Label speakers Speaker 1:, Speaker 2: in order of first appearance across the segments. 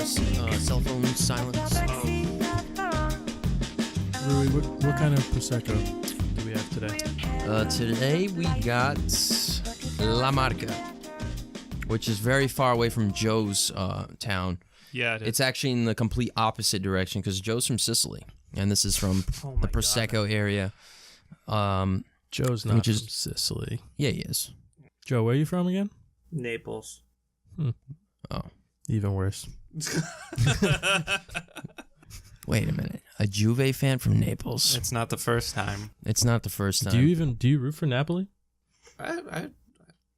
Speaker 1: our cell phone silence.
Speaker 2: Rui, what kind of Prosecco do we have today?
Speaker 1: Today we got La Marca, which is very far away from Joe's town.
Speaker 3: Yeah, it is.
Speaker 1: It's actually in the complete opposite direction because Joe's from Sicily, and this is from the Prosecco area.
Speaker 2: Joe's not
Speaker 1: which
Speaker 2: from
Speaker 1: is-
Speaker 2: Sicily.
Speaker 1: Yeah, he is.
Speaker 2: Joe, where are you from again?
Speaker 3: Naples.
Speaker 1: Oh,
Speaker 2: Even worse.
Speaker 1: wait a minute. A Juve fan from Naples.
Speaker 3: It's not the first time.
Speaker 1: It's not the first time.
Speaker 2: Do you root for Napoli?
Speaker 3: I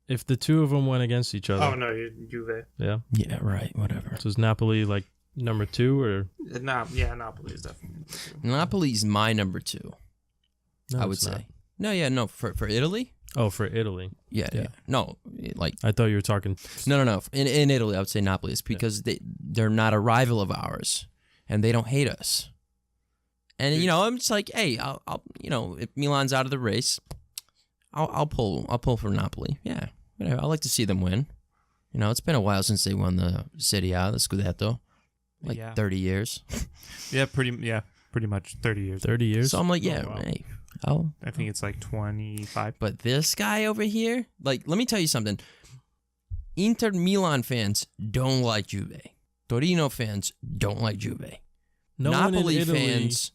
Speaker 2: If the two of them went against each other.
Speaker 3: Oh, no, Juve.
Speaker 2: Yeah.
Speaker 1: Yeah, right. Whatever.
Speaker 2: So is Napoli like number 2 or?
Speaker 3: Napoli is definitely.
Speaker 1: Napoli's my number 2.
Speaker 2: No,
Speaker 1: I would
Speaker 2: it's not.
Speaker 1: say. No, for Italy.
Speaker 2: Oh, for Italy.
Speaker 1: Yeah. No, like
Speaker 2: I thought you were talking.
Speaker 1: no. In Italy, I would say Napoli is because they're not a rival of ours, and they don't hate us. And I'm just like, hey, I'll if Milan's out of the race, I'll pull for Napoli. Yeah, whatever. I like to see them win. It's been a while since they won the Serie A, the Scudetto, 30 years.
Speaker 3: Pretty much 30 years.
Speaker 2: 30 years?
Speaker 1: So I'm like, yeah,
Speaker 2: Oh, wow.
Speaker 1: hey,
Speaker 3: I think it's like 25.
Speaker 1: But this guy over here, like, let me tell you something. Inter Milan fans don't like Juve. Torino fans don't like Juve.
Speaker 2: No one in
Speaker 1: Napoli
Speaker 2: Italy.
Speaker 1: fans,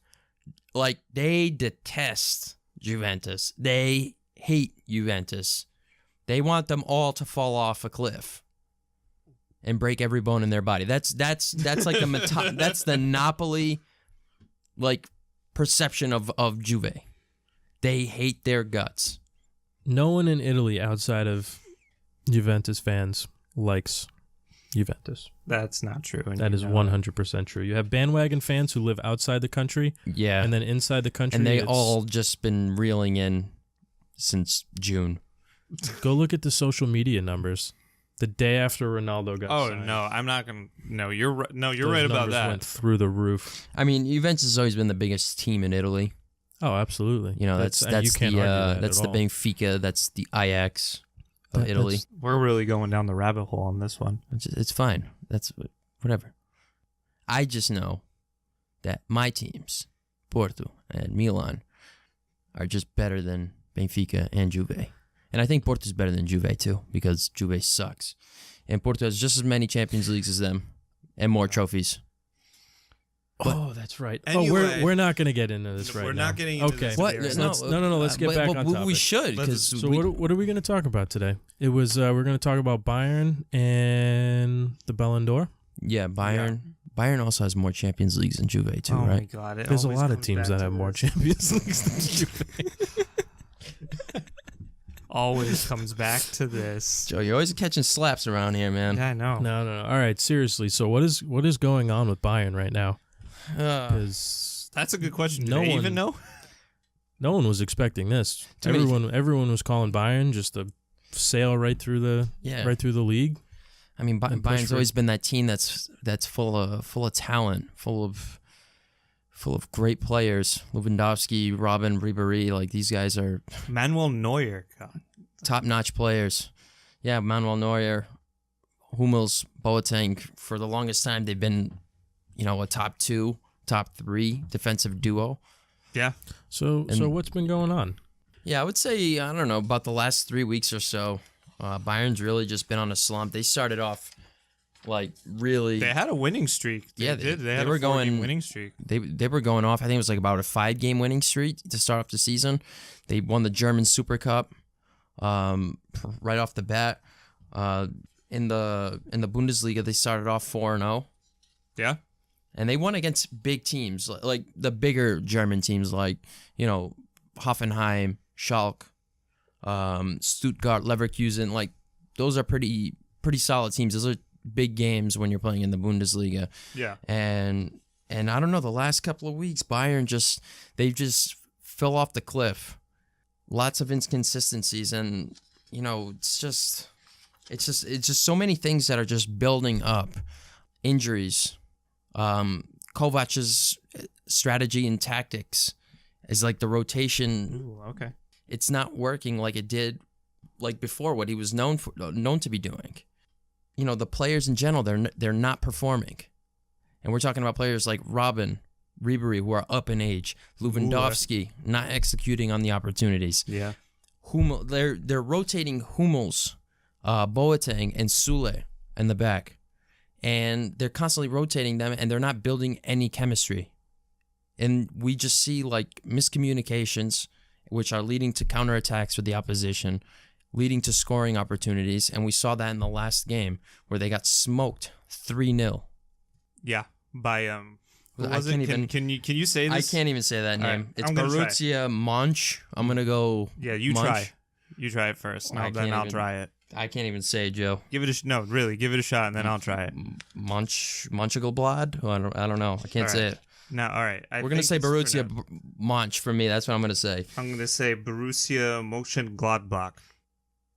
Speaker 1: like, they detest Juventus. They hate Juventus. They want them all to fall off a cliff and break every bone in their body. That's like that's the Napoli like perception of Juve. They hate their guts.
Speaker 2: No one in Italy outside of Juventus fans likes Juventus.
Speaker 3: That's not true. And
Speaker 2: That is 100% true. You have bandwagon fans who live outside the country,
Speaker 1: Yeah.
Speaker 2: and then inside the country,
Speaker 1: And they
Speaker 2: it's-
Speaker 1: all just been reeling in since June.
Speaker 2: go look at the social media numbers. The day after Ronaldo got
Speaker 3: Oh
Speaker 2: signed,
Speaker 3: no, I'm not gonna. No, you're right. No, you're
Speaker 2: those
Speaker 3: right about
Speaker 2: numbers
Speaker 3: that.
Speaker 2: Went through the roof.
Speaker 1: I mean, Juventus has always been the biggest team in Italy.
Speaker 2: Oh, absolutely.
Speaker 1: That's
Speaker 2: you can't
Speaker 1: the
Speaker 2: argue that
Speaker 1: that's
Speaker 2: at
Speaker 1: the
Speaker 2: all.
Speaker 1: Benfica, that's the Ajax of Italy.
Speaker 3: We're really going down the rabbit hole on this one.
Speaker 1: It's fine. That's whatever. I just know that my teams, Porto and Milan, are just better than Benfica and Juve. And I think Porto's better than Juve too, because Juve sucks. And Porto has just as many Champions Leagues as them and more trophies.
Speaker 2: Oh, that's right.
Speaker 3: Anyway,
Speaker 2: we're not going to get into this right now.
Speaker 3: We're not getting into
Speaker 2: okay.
Speaker 3: this.
Speaker 1: What?
Speaker 3: Here.
Speaker 2: No. Let's get back on
Speaker 1: We
Speaker 2: topic.
Speaker 1: should, because
Speaker 2: So what are we going to talk about today? It was we're going to talk about Bayern and the Ballon d'Or.
Speaker 1: yeah, Bayern. Bayern also has more Champions Leagues than Juve too,
Speaker 3: Oh my
Speaker 1: right?
Speaker 3: god!
Speaker 2: There's a lot of teams that have more Champions Leagues than Juve.
Speaker 3: Always comes back to this.
Speaker 1: Joe, you're always catching slaps around here, man.
Speaker 3: Yeah, I know.
Speaker 2: No. All right, seriously. So what is going on with Bayern right now? Because
Speaker 3: That's a good question. Do
Speaker 2: No
Speaker 3: they
Speaker 2: one-
Speaker 3: even know?
Speaker 2: no one was expecting this.
Speaker 1: Too many
Speaker 2: Everyone was calling Bayern just to sail right through the league.
Speaker 1: I mean,
Speaker 2: And push
Speaker 1: Bayern's
Speaker 2: for-
Speaker 1: always been that team that's full of talent, full of great players. Lewandowski, Robin, Ribéry, like these guys are
Speaker 3: Manuel Neuer. God.
Speaker 1: top-notch players. Yeah, Manuel Neuer, Hummels, Boateng. For the longest time, they've been, a top 2, top 3 defensive duo.
Speaker 3: Yeah.
Speaker 2: So what's been going on?
Speaker 1: Yeah, I would say, I don't know, about the last 3 weeks or so, Bayern's really just been on a slump. They started off, like, really...
Speaker 3: They had a winning streak. They did. They had
Speaker 1: were
Speaker 3: a 4-game
Speaker 1: going
Speaker 3: winning streak.
Speaker 1: They were going off. I think it was like about a 5-game winning streak to start off the season. They won the German Super Cup right off the bat. In the Bundesliga, they started off 4-0.
Speaker 3: Yeah.
Speaker 1: And they won against big teams, like the bigger German teams, like, Hoffenheim, Schalke, Stuttgart, Leverkusen. Like, those are pretty solid teams. Those are big games when you're playing in the Bundesliga.
Speaker 3: Yeah.
Speaker 1: And I don't know, the last couple of weeks, Bayern they just fell off the cliff. Lots of inconsistencies, and it's just so many things that are just building up. Injuries. Kovac's strategy and tactics is like the rotation.
Speaker 3: Ooh, okay.
Speaker 1: It's not working like it did like before, what he was known to be doing. The players in general, they're not performing. And we're talking about players like Robin, Ribery, who are up in age. Lewandowski, not executing on the opportunities.
Speaker 3: Yeah.
Speaker 1: Hummel, they're rotating Hummels, Boateng, and Sule in the back. And they're constantly rotating them, and they're not building any chemistry. And we just see like miscommunications, which are leading to counterattacks for the opposition, leading to scoring opportunities. And we saw that in the last game where they got smoked 3-0.
Speaker 3: Yeah. By who was
Speaker 1: can't
Speaker 3: it?
Speaker 1: even-
Speaker 3: Can you say this?
Speaker 1: I can't even say that
Speaker 3: All
Speaker 1: name.
Speaker 3: right,
Speaker 1: It's
Speaker 3: I'm gonna try.
Speaker 1: Borussia Monch. I'm going to go
Speaker 3: Yeah, you
Speaker 1: Monch.
Speaker 3: try. You try it first.
Speaker 1: I
Speaker 3: No, then
Speaker 1: can't
Speaker 3: I'll
Speaker 1: even-
Speaker 3: try it.
Speaker 1: I can't even say it, Joe.
Speaker 3: Give it no, really, give it a shot, and then I'll try it.
Speaker 1: Monchegelblad? I don't know. I can't
Speaker 3: All
Speaker 1: say
Speaker 3: right.
Speaker 1: it.
Speaker 3: Now, all right.
Speaker 1: We're going to say Borussia Monch for me. That's what I'm going to say.
Speaker 3: I'm going to say Borussia Mönchengladbach.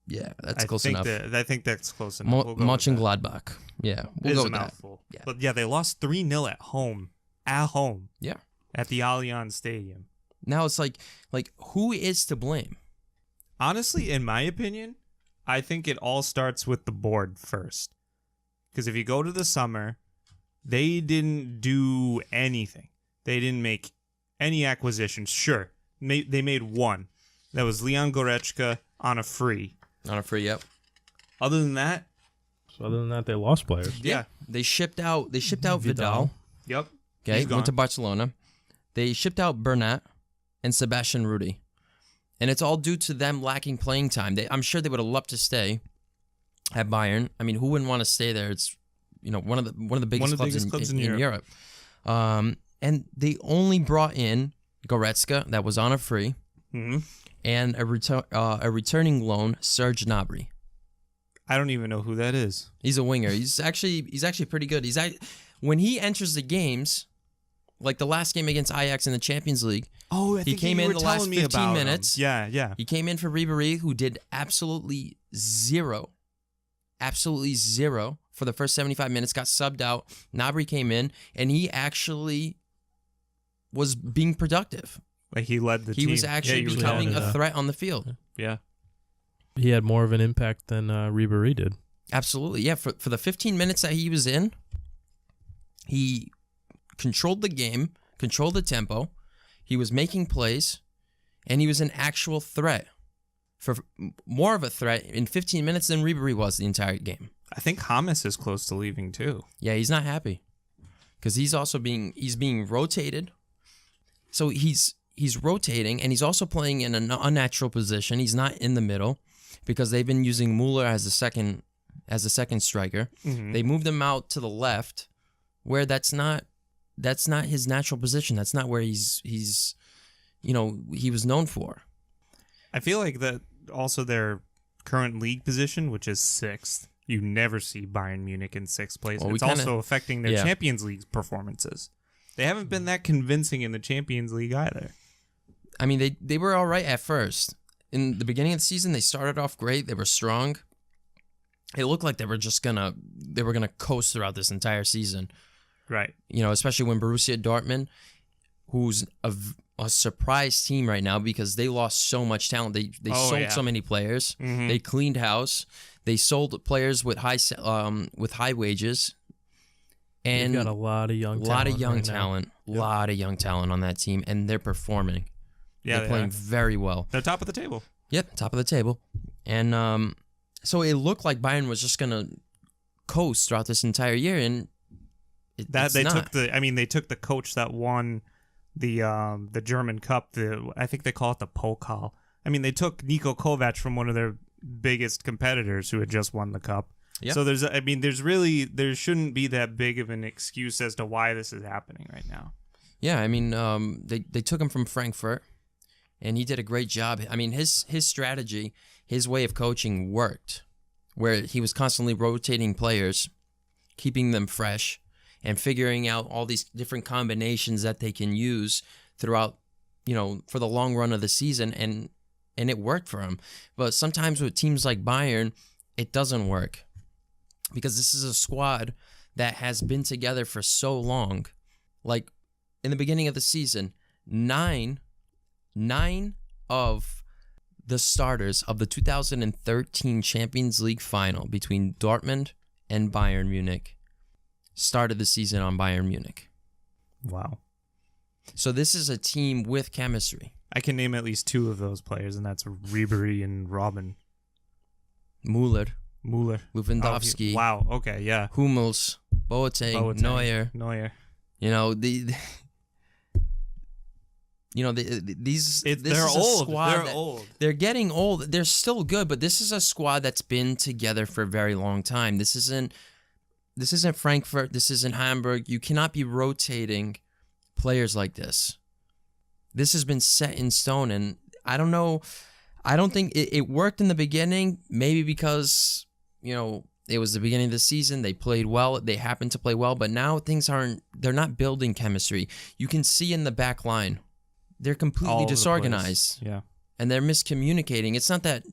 Speaker 1: Yeah, that's close enough.
Speaker 3: I think that's close enough. We'll go with that.
Speaker 1: Mönchengladbach. Yeah, we'll
Speaker 3: It
Speaker 1: go
Speaker 3: is a
Speaker 1: with that.
Speaker 3: mouthful.
Speaker 1: Yeah.
Speaker 3: But yeah, they lost 3-0 at home. At home.
Speaker 1: Yeah.
Speaker 3: At the Allianz Stadium.
Speaker 1: Now it's like who is to blame?
Speaker 3: Honestly, in my opinion, I think it all starts with the board first. Because if you go to the summer, they didn't do anything. They didn't make any acquisitions. Sure, they made one. That was Leon Goretzka on a free.
Speaker 1: On a free, yep.
Speaker 3: Other than that,
Speaker 2: So other than that, they lost players.
Speaker 3: yeah.
Speaker 1: They shipped out Vidal.
Speaker 3: Yep.
Speaker 1: Okay,
Speaker 3: He's gone.
Speaker 1: went to Barcelona. They shipped out Bernat and Sebastian Rudy. And it's all due to them lacking playing time. I'm sure they would have loved to stay at Bayern. I mean, who wouldn't want to stay there? It's one of the biggest clubs in Europe. And they only brought in Goretzka, that was on a free, and a returning loan, Serge Gnabry.
Speaker 3: I don't even know who that is.
Speaker 1: He's a winger. He's actually pretty good. When he enters the games, like the last game against Ajax in the Champions League,
Speaker 3: He
Speaker 1: came in the last 15 minutes.
Speaker 3: Yeah.
Speaker 1: He came in for Ribery, who did absolutely zero for the first 75 minutes, got subbed out. Gnabry came in, and he actually was being productive.
Speaker 3: Like he led the team.
Speaker 1: He was actually becoming a threat on the field.
Speaker 3: Yeah.
Speaker 2: He had more of an impact than Ribery did.
Speaker 1: Absolutely. Yeah, for the 15 minutes that he was in, he controlled the game, controlled the tempo. He was making plays, and he was an actual threat. For more of a threat in 15 minutes than Ribery was the entire game.
Speaker 3: I think Hamas is close to leaving too.
Speaker 1: Yeah, he's not happy because he's being rotated. So he's rotating, and he's also playing in an unnatural position. He's not in the middle because they've been using Mueller as a second striker.
Speaker 3: Mm-hmm.
Speaker 1: They moved him out to the left, where that's not his natural position. That's not where he was known for.
Speaker 3: I feel like that also their current league position, which is 6th. You never see Bayern Munich in 6th place.
Speaker 1: Well,
Speaker 3: it's also affecting their Champions League performances. They haven't been that convincing in the Champions League either.
Speaker 1: I mean, they were all right at first. In the beginning of the season, they started off great. They were strong. It looked like they were gonna coast throughout this entire season.
Speaker 3: Right.
Speaker 1: Especially when Borussia Dortmund, who's a surprise team right now because they lost so much talent. They sold so many players.
Speaker 3: Mm-hmm.
Speaker 1: They cleaned house. They sold players with high wages. And
Speaker 2: They've got a lot of young talent.
Speaker 1: Lot of young talent on that team, and they're performing.
Speaker 3: Yeah,
Speaker 1: they're playing very well.
Speaker 3: They're top of the table.
Speaker 1: Yep, top of the table. And so it looked like Bayern was just gonna coast throughout this entire year, and
Speaker 3: they took the coach that won the German Cup. I think they call it the Pokal. I mean, they took Niko Kovac from one of their biggest competitors who had just won the cup.
Speaker 1: Yep.
Speaker 3: So there shouldn't be that big of an excuse as to why this is happening right now.
Speaker 1: Yeah, I mean, they took him from Frankfurt, and he did a great job. I mean, his strategy, his way of coaching worked, where he was constantly rotating players, keeping them fresh, and figuring out all these different combinations that they can use throughout, for the long run of the season, and it worked for him. But sometimes with teams like Bayern, it doesn't work because this is a squad that has been together for so long. Like in the beginning of the season, nine of the starters of the 2013 Champions League final between Dortmund and Bayern Munich started the season on Bayern Munich.
Speaker 3: Wow.
Speaker 1: So this is a team with chemistry.
Speaker 3: I can name at least 2 of those players, and that's Ribery and Robin.
Speaker 1: Muller,
Speaker 3: Oh,
Speaker 1: Lewandowski,
Speaker 3: wow. Okay. Yeah.
Speaker 1: Hummels, Boateng, Neuer. You know these.
Speaker 3: They're
Speaker 1: is a
Speaker 3: old.
Speaker 1: squad
Speaker 3: They're
Speaker 1: that-
Speaker 3: old.
Speaker 1: They're getting old. They're still good, but this is a squad that's been together for a very long time. This isn't Frankfurt. This isn't Hamburg. You cannot be rotating players like this. This has been set in stone, and I don't know. I don't think it worked in the beginning. Maybe because it was the beginning of the season. They played well. They happened to play well, but now they're not building chemistry. You can see in the back line. They're completely
Speaker 3: All over the
Speaker 1: disorganized.
Speaker 3: place. Yeah.
Speaker 1: And they're miscommunicating. It's not that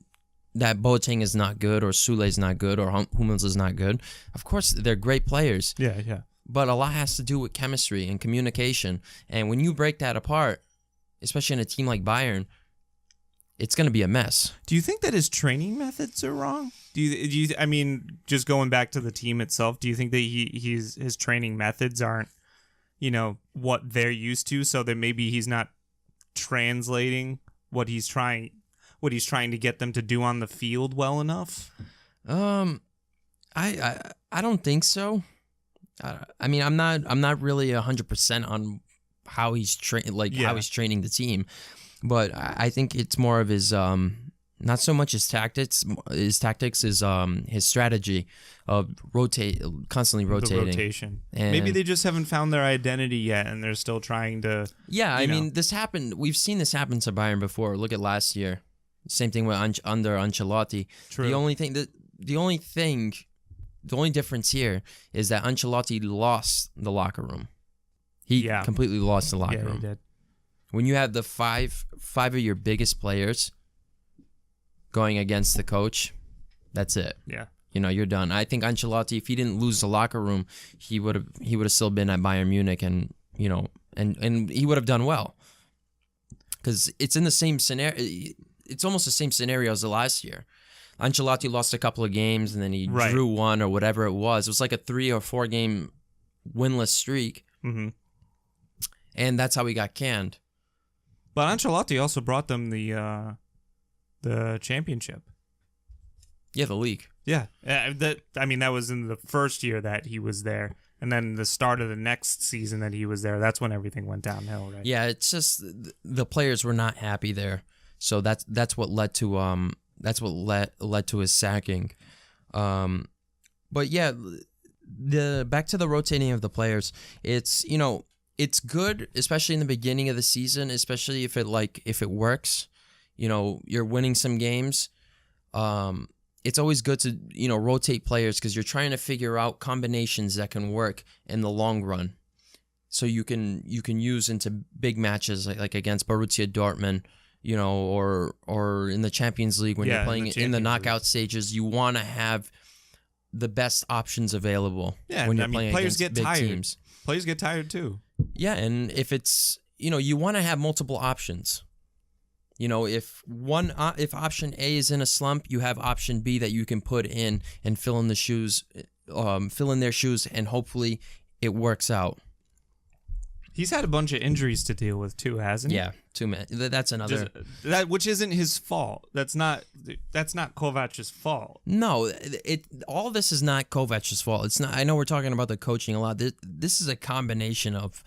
Speaker 1: Boateng is not good or Sule is not good or Hummels is not good. Of course, they're great players.
Speaker 3: Yeah. Yeah.
Speaker 1: But a lot has to do with chemistry and communication. And when you break that apart, especially in a team like Bayern, it's going to be a mess.
Speaker 3: Do you think that his training methods are wrong? Do you? I mean, just going back to the team itself, do you think that his training methods aren't, what they're used to, so that maybe he's not translating what he's trying to get them to do on the field well enough?
Speaker 1: I don't think so. I mean, I'm not really 100% on how he's how he's training the team, but I think it's more of his not so much his tactics. His tactics is his strategy of constantly rotating.
Speaker 3: The rotation.
Speaker 1: And
Speaker 3: maybe they just haven't found their identity yet, and they're still trying to.
Speaker 1: Yeah, I mean, this happened. We've seen this happen to Bayern before. Look at last year. Same thing with under Ancelotti.
Speaker 3: True.
Speaker 1: The only difference here is that Ancelotti lost the locker room. He completely lost the locker room.
Speaker 3: He did.
Speaker 1: When you have the five of your biggest players going against the coach, that's it.
Speaker 3: Yeah.
Speaker 1: You're done. I think Ancelotti, if he didn't lose the locker room, he would have still been at Bayern Munich, and and he would have done well. Because it's in the same scenario. It's almost the same scenario as the last year. Ancelotti lost a couple of games, and then he drew one or whatever it was. It was like a 3 or 4 game winless streak.
Speaker 3: Mm-hmm.
Speaker 1: And that's how he got canned.
Speaker 3: But Ancelotti also brought them the championship.
Speaker 1: Yeah, the league.
Speaker 3: Yeah, that was in the first year that he was there, and then the start of the next season that he was there. That's when everything went downhill, right?
Speaker 1: Yeah, it's just the players were not happy there, so that's what led to led to his sacking. But yeah, back to the rotating of the players. It's it's good, especially in the beginning of the season, especially if it works. You're winning some games. It's always good to rotate players because you're trying to figure out combinations that can work in the long run, so you can use into big matches like against Borussia Dortmund, or in the Champions League when you're playing in the knockout stages. You want to have the best options available.
Speaker 3: Yeah,
Speaker 1: when you're playing
Speaker 3: players
Speaker 1: against
Speaker 3: get
Speaker 1: big
Speaker 3: tired.
Speaker 1: teams.
Speaker 3: Players get tired too.
Speaker 1: Yeah, and if it's you want to have multiple options. If option A is in a slump, you have option B that you can put in and fill in their shoes, and hopefully it works out.
Speaker 3: He's had a bunch of injuries to deal with too, hasn't he?
Speaker 1: Yeah, too many. That's another.
Speaker 3: Which isn't his fault. That's not Kovac's fault.
Speaker 1: No, all this is not Kovac's fault. It's not. I know we're talking about the coaching a lot. This is a combination of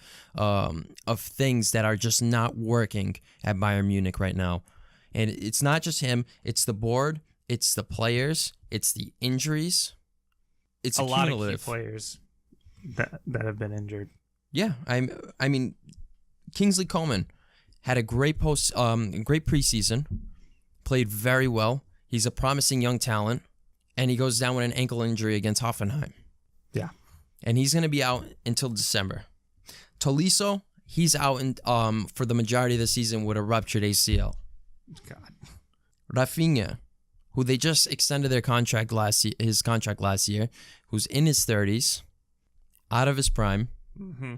Speaker 1: things that are just not working at Bayern Munich right now, and it's not just him. It's the board. It's the players. It's the injuries. It's
Speaker 3: a lot of key
Speaker 1: cumulative.
Speaker 3: players that have been injured.
Speaker 1: Yeah, I mean, Kingsley Coman had a great preseason, played very well. He's a promising young talent, and he goes down with an ankle injury against Hoffenheim.
Speaker 3: Yeah,
Speaker 1: and he's going to be out until December. Tolisso, he's out for the majority of the season with a ruptured ACL.
Speaker 3: God.
Speaker 1: Rafinha, who they just extended his contract last year, who's in his 30s, out of his prime.
Speaker 3: Mm-hmm.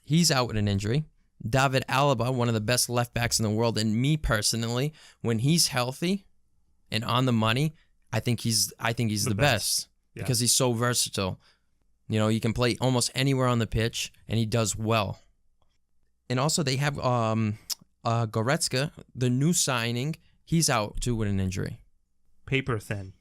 Speaker 1: He's out with an injury. David Alaba, one of the best left backs in the world, and me personally, when he's healthy and on the money, I think he's the best.
Speaker 3: Yeah.
Speaker 1: Because he's so versatile. You know, he can play almost anywhere on the pitch, and he does well. And also, they have Goretzka, the new signing. He's out too with an injury.
Speaker 3: Paper thin.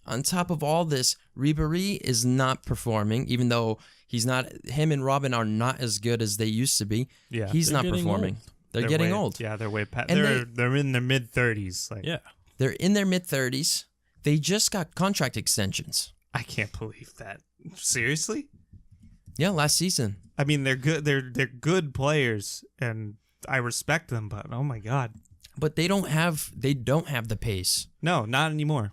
Speaker 1: On top of all this, Ribéry is not performing, even though he's not. Him and Robin are not as good as they used to be.
Speaker 3: Yeah,
Speaker 1: he's not performing. They're getting old.
Speaker 3: Yeah, they're way past.
Speaker 1: And
Speaker 3: They're in their mid-30s. Like,
Speaker 2: Yeah.
Speaker 1: They're in their mid-30s. They just got contract extensions.
Speaker 3: I can't believe that. Seriously?
Speaker 1: Yeah, last season.
Speaker 3: I mean, they're good. They're good players, and I respect them. But oh my god,
Speaker 1: But they don't have the pace.
Speaker 3: no, not anymore.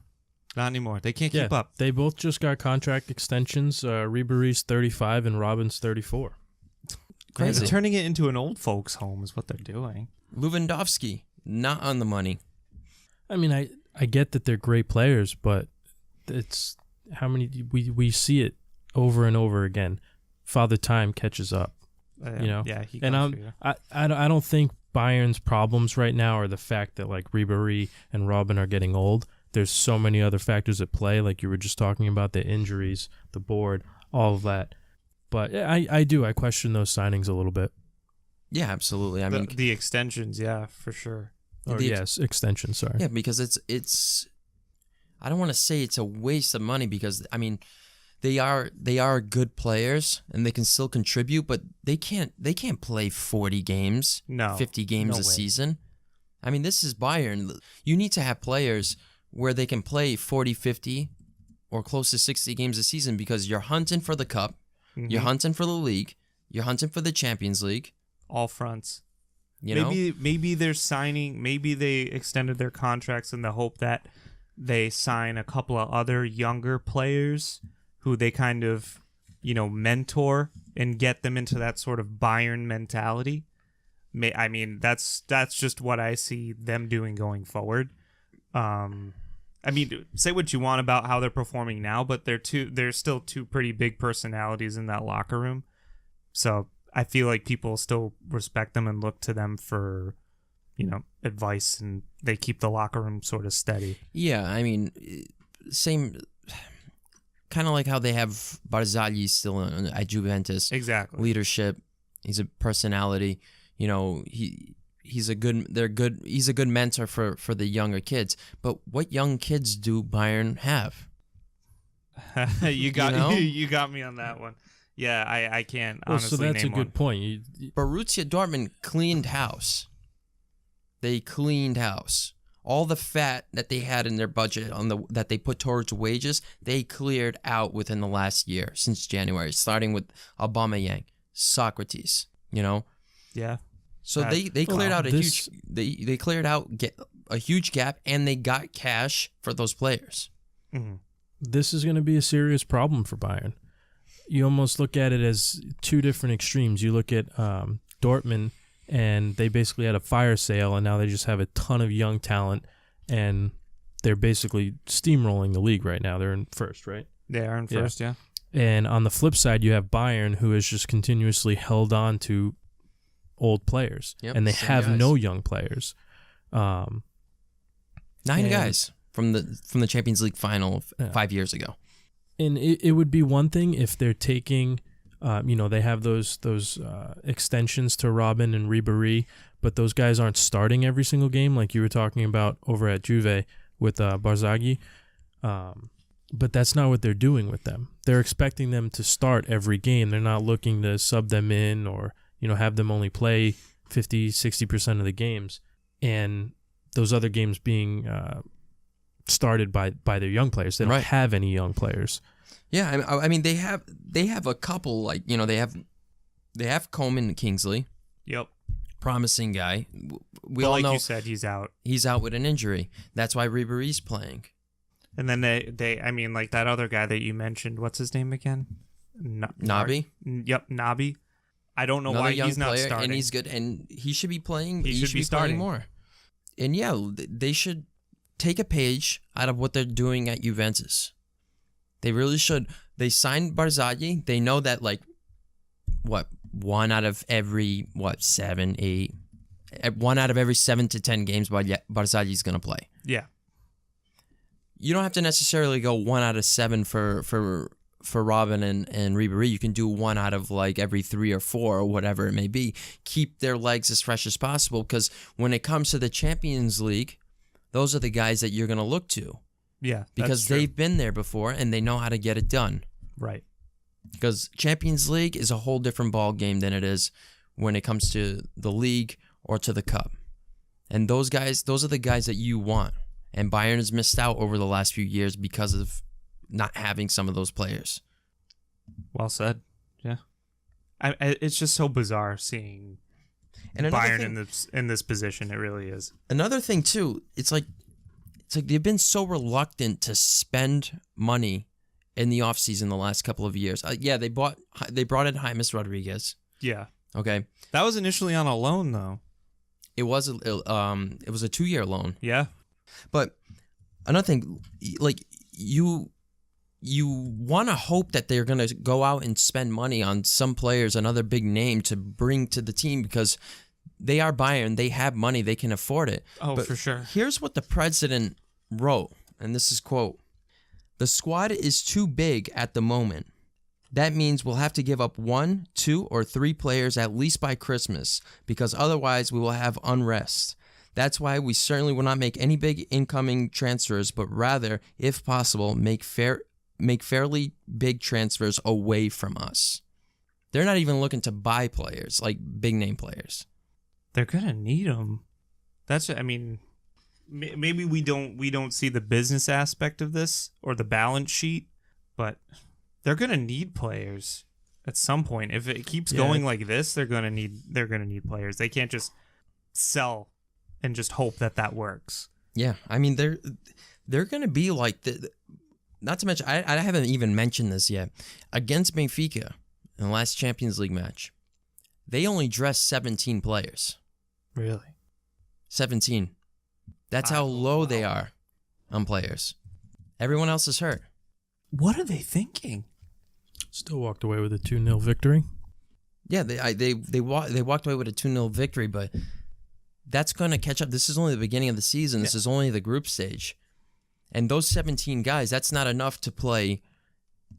Speaker 3: Not anymore. They can't keep up.
Speaker 2: They both just got contract extensions. Ribéry's 35 and Robin's 34.
Speaker 1: Crazy.
Speaker 3: They're turning it into an old folks' home is what they're doing.
Speaker 1: Lewandowski, not on the money.
Speaker 2: I mean, I get that they're great players, but it's how many we see it over and over again. Father Time catches up, you know.
Speaker 3: Yeah, he
Speaker 2: and
Speaker 3: comes for you.
Speaker 2: I don't think Bayern's problems right now are the fact that like Ribéry and Robin are getting old. There's so many other factors at play, like you were just talking about, the injuries, the board, all of that. But I question those signings a little bit.
Speaker 1: Yeah, absolutely. I mean,
Speaker 3: The extensions, yeah, for sure.
Speaker 2: Or yes, extension. Sorry.
Speaker 1: yeah, because it's. I don't want to say it's a waste of money because I mean, they are good players and they can still contribute, but they can't play 40 games,
Speaker 3: No,
Speaker 1: 50 games
Speaker 3: no
Speaker 1: a
Speaker 3: way.
Speaker 1: season. I mean, this is Bayern. You need to have players where they can play 40, 50, or close to 60 games a season because you're hunting for the cup, you're hunting for the league, you're hunting for the Champions League.
Speaker 3: All fronts.
Speaker 1: You know,
Speaker 3: Maybe they're signing. Maybe they extended their contracts in the hope that they sign a couple of other younger players who they kind of, mentor and get them into that sort of Bayern mentality. I mean, that's just what I see them doing going forward. I mean, say what you want about how they're performing now, but they're still two pretty big personalities in that locker room. So I feel like people still respect them and look to them for, advice, and they keep the locker room sort of steady.
Speaker 1: yeah, I mean, same, kind of like how they have Barzagli still at Juventus.
Speaker 3: Exactly.
Speaker 1: Leadership, he's a personality. You know, he's a good mentor for the younger kids. But what young kids do Bayern have?
Speaker 3: you got
Speaker 1: know?
Speaker 3: you got me on that one. Yeah, I can't honestly
Speaker 2: so that's
Speaker 3: name
Speaker 2: a good
Speaker 3: one.
Speaker 2: point.
Speaker 1: Borussia Dortmund cleaned house. They cleaned house. All the fat that they had in their budget that they put towards wages, they cleared out within the last year, since January, starting with Aubameyang, Socrates,
Speaker 3: Yeah.
Speaker 1: So they cleared out they cleared out a huge gap, and they got cash for those players.
Speaker 3: Mm-hmm.
Speaker 2: This is going to be a serious problem for Bayern. You almost look at it as two different extremes. You look at Dortmund, and they basically had a fire sale, and now they just have a ton of young talent, and they're basically steamrolling the league right now. They're in first, right?
Speaker 3: They are in first, yeah.
Speaker 2: And on the flip side, you have Bayern, who has just continuously held on to old players, and they have
Speaker 1: guys.
Speaker 2: no young players.
Speaker 1: 9 guys from the Champions League final 5 years ago.
Speaker 2: And it would be one thing if they're taking, they have those extensions to Robin and Ribéry, but those guys aren't starting every single game like you were talking about over at Juve with Barzagli. But that's not what they're doing with them. They're expecting them to start every game. They're not looking to sub them in or, have them only play 50, 60% of the games. And those other games being started by their young players. They don't have any young players.
Speaker 1: Yeah, I mean they have a couple, like, they have Coleman Kingsley.
Speaker 3: Yep.
Speaker 1: Promising guy. We
Speaker 3: But
Speaker 1: all
Speaker 3: like
Speaker 1: know
Speaker 3: you said, he's out.
Speaker 1: he's out with an injury. That's why Ribéry's playing.
Speaker 3: And then I mean, like that other guy that you mentioned, what's his name again?
Speaker 1: Nabi?
Speaker 3: Yep, Nabi. I don't know
Speaker 1: Another
Speaker 3: why
Speaker 1: young
Speaker 3: he's not
Speaker 1: player,
Speaker 3: starting.
Speaker 1: and he's good, and he should be playing.
Speaker 3: He should be
Speaker 1: playing
Speaker 3: starting
Speaker 1: more. And yeah, they should take a page out of what they're doing at Juventus. They really should. They signed Barzagli. They know that, like, one out of every 7, 8, 1 out of every 7 to 10 games, Barzagli's gonna play.
Speaker 3: Yeah.
Speaker 1: You don't have to necessarily go 1 out of 7 for for Robin and Ribéry, you can do one out of like every 3 or 4 or whatever it may be. Keep their legs as fresh as possible, because when it comes to the Champions League, those are the guys that you're going to look to.
Speaker 3: Yeah,
Speaker 1: because they've been there before and they know how to get it done.
Speaker 3: Right.
Speaker 1: Because Champions League is a whole different ball game than it is when it comes to the league or to the cup. And those are the guys that you want. And Bayern has missed out over the last few years because of not having some of those players.
Speaker 3: Well said. Yeah. It's just so bizarre seeing Bayern in this position. It really is.
Speaker 1: Another thing too, it's like they've been so reluctant to spend money in the offseason the last couple of years. They brought in James Rodriguez.
Speaker 3: Yeah.
Speaker 1: Okay.
Speaker 3: That was initially on a loan though.
Speaker 1: It was a 2-year loan.
Speaker 3: Yeah.
Speaker 1: But another thing, like you want to hope that they're going to go out and spend money on some players, another big name to bring to the team, because they are Bayern. They have money. They can afford it.
Speaker 3: Oh,
Speaker 1: but
Speaker 3: for sure.
Speaker 1: Here's what the president wrote, and this is quote: "The squad is too big at the moment. That means we'll have to give up 1, 2, or 3 players at least by Christmas, because otherwise we will have unrest. That's why we certainly will not make any big incoming transfers, but rather, if possible, make fairly big transfers away from us." They're not even looking to buy players, like big name players.
Speaker 3: They're gonna need them. Maybe we don't see the business aspect of this or the balance sheet, but they're gonna need players at some point. If it keeps going like this, they're gonna need players. They can't just sell and just hope that works.
Speaker 1: Yeah, I mean they're gonna be like the. Not to mention, I haven't even mentioned this yet. Against Benfica in the last Champions League match, they only dressed 17 players.
Speaker 3: Really?
Speaker 1: 17. That's how low they are on players. Everyone else is hurt.
Speaker 3: What are they thinking?
Speaker 2: Still walked away with a 2-0 victory.
Speaker 1: Yeah, they walked away with a 2-0 victory, but that's going to catch up. This is only the beginning of the season. This is only the group stage. And those 17 guys, that's not enough to play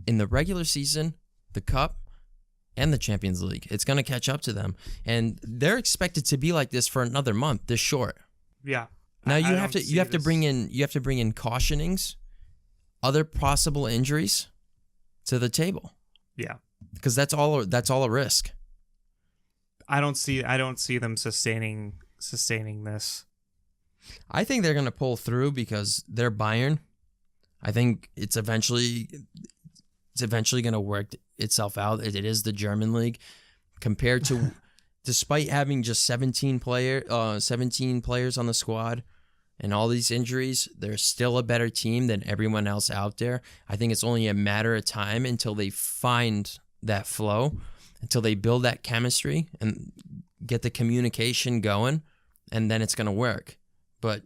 Speaker 1: in the regular season, the Cup, and the Champions League. It's going to catch up to them. And they're expected to be like this for another month, this short.
Speaker 3: Yeah.
Speaker 1: Now you have to bring in cautionings, other possible injuries to the table.
Speaker 3: Yeah.
Speaker 1: Because that's all a risk.
Speaker 3: I don't see them sustaining this.
Speaker 1: I think they're going to pull through because they're Bayern. I think it's eventually going to work itself out. It is the German league compared to, despite having just 17 players on the squad and all these injuries, they're still a better team than everyone else out there. I think it's only a matter of time until they find that flow, until they build that chemistry and get the communication going, and then it's going to work. But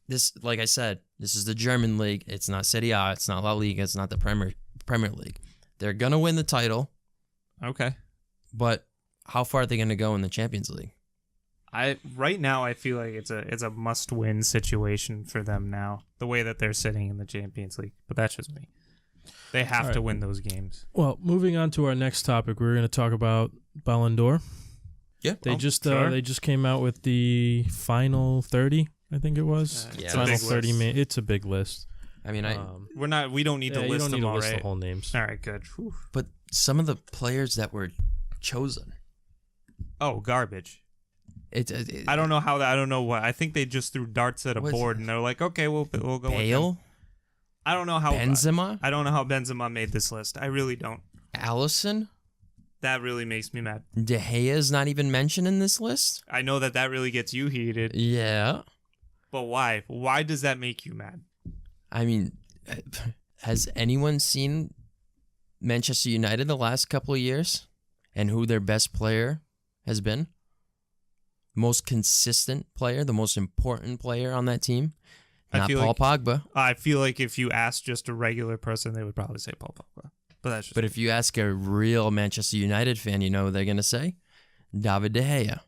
Speaker 1: this, like I said, this is the German league. It's not Serie A. It's not La Liga. It's not the Premier League. They're going to win the title.
Speaker 3: Okay.
Speaker 1: But how far are they going to go in the Champions League?
Speaker 3: Right now I feel like it's a must-win situation for them now, the way that they're sitting in the Champions League. But that's just me. They have to win those games.
Speaker 2: Well, moving on to our next topic, we're going to talk about Ballon d'Or.
Speaker 1: Yeah.
Speaker 2: They just came out with the final 30, I think it was. Final 30. It's a big list.
Speaker 1: I mean,
Speaker 3: we don't need to list them all,
Speaker 2: the whole names.
Speaker 3: All right, good. Whew.
Speaker 1: But some of the players that were chosen.
Speaker 3: Oh, garbage.
Speaker 1: I
Speaker 3: don't know how that. I don't know what. I think they just threw darts at a board and they're like, okay, we'll go
Speaker 1: Bale?
Speaker 3: with them. I don't know how
Speaker 1: Benzema?
Speaker 3: I don't know how Benzema made this list. I really don't.
Speaker 1: Allison?
Speaker 3: That really makes me mad.
Speaker 1: De Gea's not even mentioned in this list?
Speaker 3: I know that really gets you heated.
Speaker 1: Yeah.
Speaker 3: But why? Why does that make you mad?
Speaker 1: I mean, has anyone seen Manchester United the last couple of years and who their best player has been? Most consistent player, the most important player on that team? Not Paul Pogba.
Speaker 3: I feel like if you ask just a regular person, they would probably say Paul Pogba. But
Speaker 1: if you ask a real Manchester United fan, you know what they're going to say? David De Gea.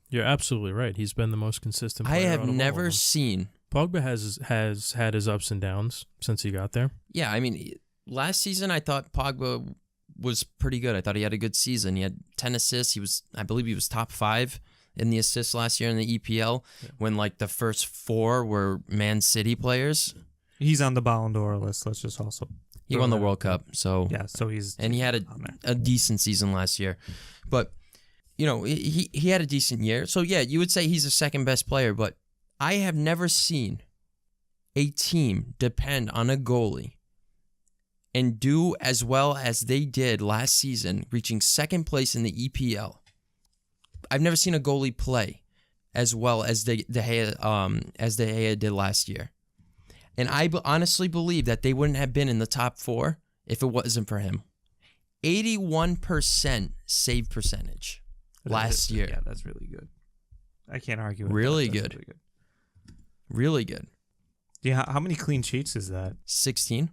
Speaker 2: You're absolutely right. He's been the most consistent player.
Speaker 1: I have never seen...
Speaker 2: Pogba has had his ups and downs since he got there.
Speaker 1: Yeah, I mean, last season I thought Pogba was pretty good. I thought he had a good season. He had 10 assists. I believe he was top 5 in the assists last year in the EPL when like the first 4 were Man City players.
Speaker 3: He's on the Ballon d'Or list. Let's just also.
Speaker 1: He won the World Cup, so
Speaker 3: yeah. So he's
Speaker 1: and he had a decent season last year, but he had a decent year. So yeah, you would say he's the second best player, but I have never seen a team depend on a goalie and do as well as they did last season, reaching second place in the EPL. I've never seen a goalie play as well as De Gea did last year. And I honestly believe that they wouldn't have been in the top 4 if it wasn't for him. 81% save percentage last year.
Speaker 3: Yeah, that's really good. I can't argue with
Speaker 1: really
Speaker 3: that.
Speaker 1: Good. Really good. Really good.
Speaker 3: Yeah, how many clean sheets is that?
Speaker 1: 16.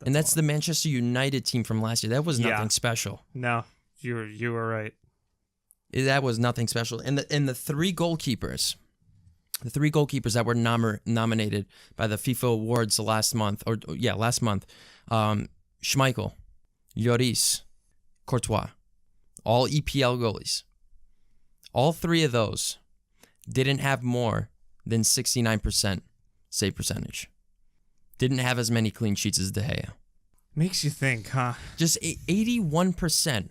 Speaker 1: And that's the Manchester United team from last year. That was nothing special.
Speaker 3: No, you were right.
Speaker 1: That was nothing special. And the 3 goalkeepers, that were nominated by the FIFA awards last month, Schmeichel, Lloris, Courtois, all EPL goalies. All 3 of those didn't have more than 69% save percentage. Didn't have as many clean sheets as De Gea.
Speaker 3: Makes you think, huh?
Speaker 1: Just 81%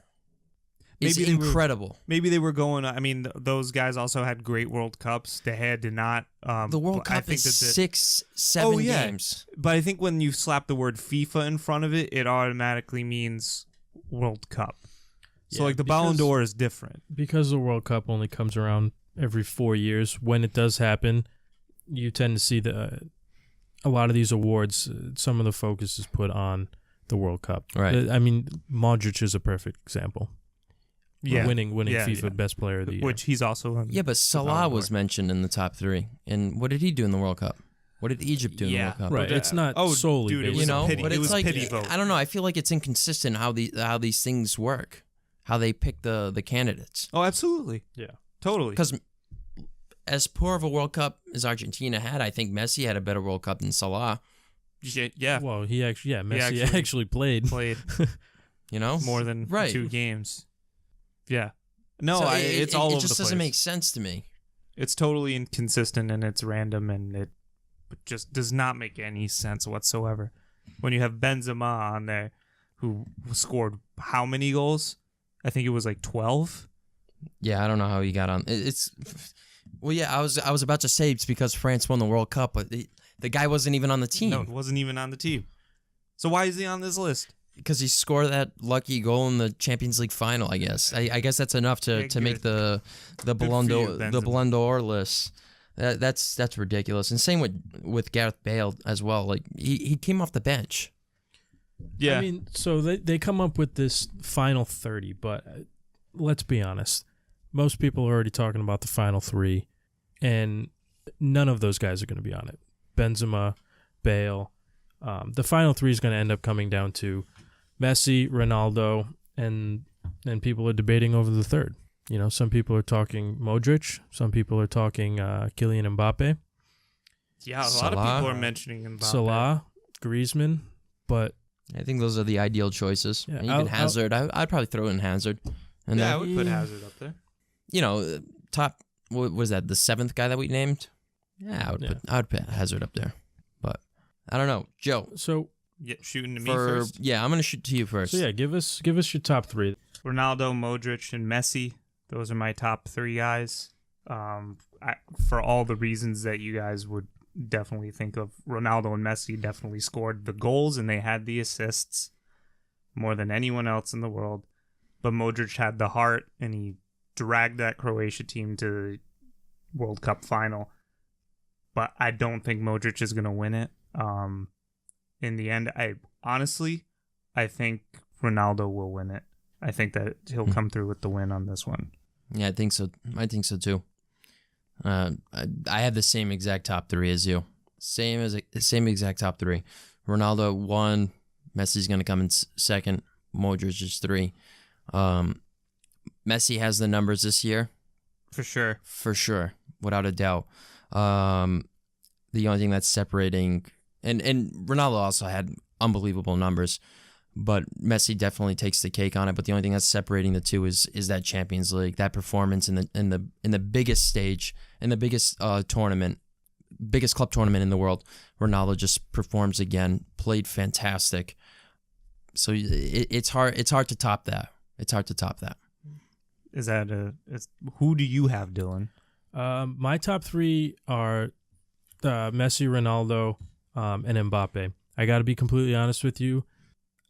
Speaker 1: is incredible.
Speaker 3: Maybe they were going. I mean, those guys also had great World Cups. De Gea did not.
Speaker 1: The World Cup is 6-7 games.
Speaker 3: But I think when you slap the word FIFA in front of it, it automatically means World Cup. So like the Ballon d'Or is different.
Speaker 2: Because the World Cup only comes around every 4 years. When it does happen, you tend to see a lot of these awards, some of the focus is put on the World Cup.
Speaker 1: Right.
Speaker 2: I mean, Modric is a perfect example.
Speaker 3: Yeah.
Speaker 2: Winning FIFA Best Player of the Year.
Speaker 3: Which he's also in.
Speaker 1: Yeah, but Salah was mentioned in the top 3. And what did he do in the World Cup? What did Egypt do in the World Cup?
Speaker 2: Right. It's not solely
Speaker 3: dude, it
Speaker 2: based
Speaker 3: was
Speaker 2: on
Speaker 1: but
Speaker 3: it
Speaker 1: it's
Speaker 3: was
Speaker 1: like
Speaker 3: pity vote.
Speaker 1: I don't know. I feel like it's inconsistent how these things work, how they pick the candidates.
Speaker 3: Oh, absolutely.
Speaker 2: Yeah.
Speaker 3: Totally.
Speaker 1: Because as poor of a World Cup as Argentina had, I think Messi had a better World Cup than Salah.
Speaker 3: Yeah.
Speaker 2: Well, Messi actually played.
Speaker 1: More
Speaker 3: than
Speaker 1: right.
Speaker 3: 2 games. Yeah. No,
Speaker 1: so
Speaker 3: it's all over the place.
Speaker 1: It just doesn't make sense to me.
Speaker 3: It's totally inconsistent and it's random and it just does not make any sense whatsoever. When you have Benzema on there, who scored how many goals? I think it was like 12.
Speaker 1: Yeah, I don't know how he got on. Well, yeah, I was about to say it's because France won the World Cup, but the guy wasn't even on the team.
Speaker 3: No, he wasn't even on the team. So why is he on this list?
Speaker 1: Because he scored that lucky goal in the Champions League final, I guess. I guess that's enough to make the Ballon d'Or list. That's ridiculous. And same with Gareth Bale as well. Like he came off the bench.
Speaker 3: Yeah.
Speaker 2: I mean, so they come up with this final 30, but let's be honest. Most people are already talking about the final 3, and none of those guys are going to be on it. Benzema, Bale. The final 3 is going to end up coming down to Messi, Ronaldo, and people are debating over the third. Some people are talking Modric. Some people are talking Kylian Mbappe.
Speaker 3: Yeah, a lot of people are mentioning Mbappe.
Speaker 2: Salah, Griezmann, but
Speaker 1: I think those are the ideal choices.
Speaker 2: Yeah,
Speaker 1: and even Hazard, I'd probably throw in Hazard. And
Speaker 3: I would put Hazard up there.
Speaker 1: Top, what was that, the 7th guy that we named? Yeah, I would put Hazard up there. But I don't know. Joe.
Speaker 2: So
Speaker 3: shooting to me first?
Speaker 1: Yeah, I'm going to shoot to you first.
Speaker 2: So yeah, give us your top 3.
Speaker 3: Ronaldo, Modric, and Messi. Those are my top 3 guys. For all the reasons that you guys would definitely think of. Ronaldo and Messi definitely scored the goals and they had the assists more than anyone else in the world. But Modric had the heart and he dragged that Croatia team to the World Cup final. But I don't think Modric is going to win it. In the end, I think Ronaldo will win it. I think that he'll come through with the win on this one.
Speaker 1: Yeah, I think so. I think so too. I had the same exact top 3 as you. Same exact top 3. Ronaldo 1, Messi's going to come in 2nd, Modric is 3. Messi has the numbers this year.
Speaker 3: For sure,
Speaker 1: without a doubt. The only thing that's separating, and Ronaldo also had unbelievable numbers. But Messi definitely takes the cake on it. But the only thing that's separating the two is that Champions League, that performance in the biggest stage, in the biggest tournament, biggest club tournament in the world. Ronaldo just performs again, played fantastic. So it's hard to top that. It's hard to top that.
Speaker 3: Who do you have, Dylan?
Speaker 2: My top three are Messi, Ronaldo, and Mbappe. I got to be completely honest with you.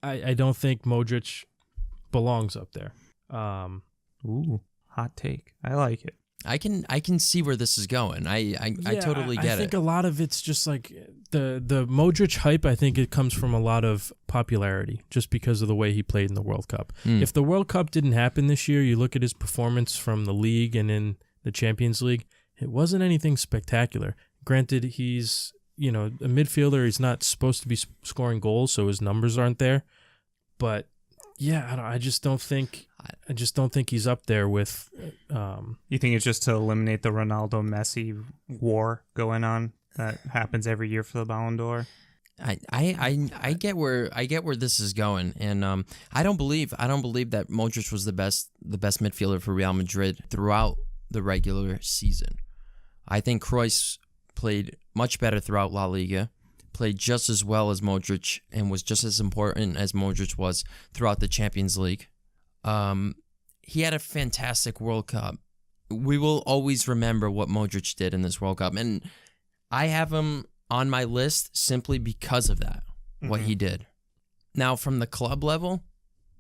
Speaker 2: I don't think Modric belongs up there.
Speaker 3: Ooh, hot take. I like it.
Speaker 1: I can see where this is going. I totally get it.
Speaker 2: I think a lot of it's just like the Modric hype. I think it comes from a lot of popularity just because of the way he played in the World Cup. If the World Cup didn't happen this year, you look at his performance from the league and in the Champions League, it wasn't anything spectacular. Granted, he's a midfielder. He's not supposed to be scoring goals, so his numbers aren't there. But yeah, I just don't think he's up there with.
Speaker 3: You think it's just to eliminate the Ronaldo Messi war going on that happens every year for the Ballon d'Or?
Speaker 1: I get where this is going, and I don't believe that Modric was the best midfielder for Real Madrid throughout the regular season. I think Kroos played much better throughout La Liga, played just as well as Modric, and was just as important as Modric was throughout the Champions League. He had a fantastic World Cup. We will always remember what Modric did in this World Cup, and I have him on my list simply because of that, what he did. Now, from the club level,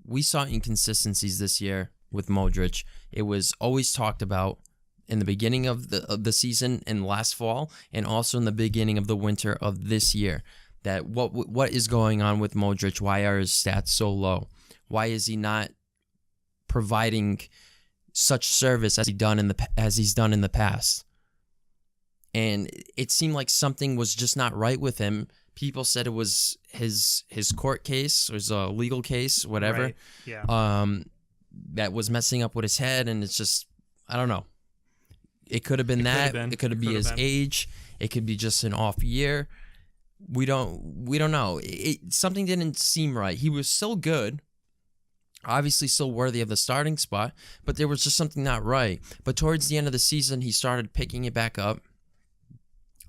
Speaker 1: we saw inconsistencies this year with Modric. It was always talked about in the beginning of the season and last fall, and also in the beginning of the winter of this year, that what is going on with Modric? Why are his stats so low? Why is he not providing such service as he's done in the past? And it seemed like something was just not right with him. People said it was his court case, or his legal case, whatever.
Speaker 3: Right. Yeah.
Speaker 1: That was messing up with his head, and it's just, I don't know. It could have been that. It could be his age. It could be just an off year. We don't know. Something didn't seem right. He was still good, obviously still worthy of the starting spot, but there was just something not right. But towards the end of the season, he started picking it back up.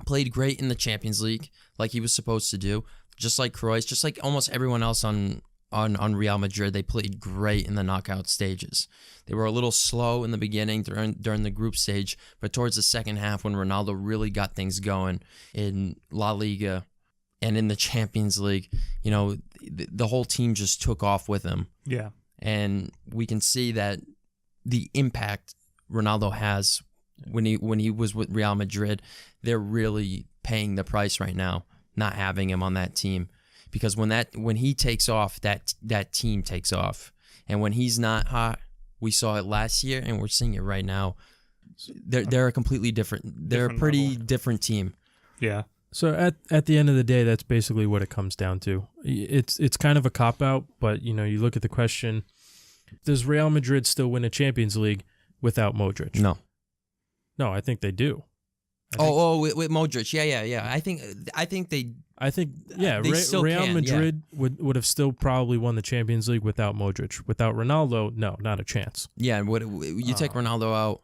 Speaker 1: Played great in the Champions League, like he was supposed to do. Just like Kroos, just like almost everyone else on Real Madrid, they played great in the knockout stages. They were a little slow in the beginning during the group stage, but towards the second half, when Ronaldo really got things going in La Liga and in the Champions League, the whole team just took off with him.
Speaker 3: Yeah.
Speaker 1: And we can see that the impact Ronaldo has when he was with Real Madrid, they're really paying the price right now, not having him on that team. Because when he takes off, that team takes off. And when he's not hot, we saw it last year, and we're seeing it right now. They're a completely different. They're a pretty different team.
Speaker 3: Yeah.
Speaker 2: So at the end of the day, that's basically what it comes down to. It's kind of a cop out, but you look at the question: does Real Madrid still win a Champions League without Modric?
Speaker 1: No,
Speaker 2: I think they do.
Speaker 1: With Modric, yeah. I think
Speaker 2: Real Madrid would have still probably won the Champions League without Modric. Without Ronaldo, no, not a chance.
Speaker 1: Yeah, and you take Ronaldo out,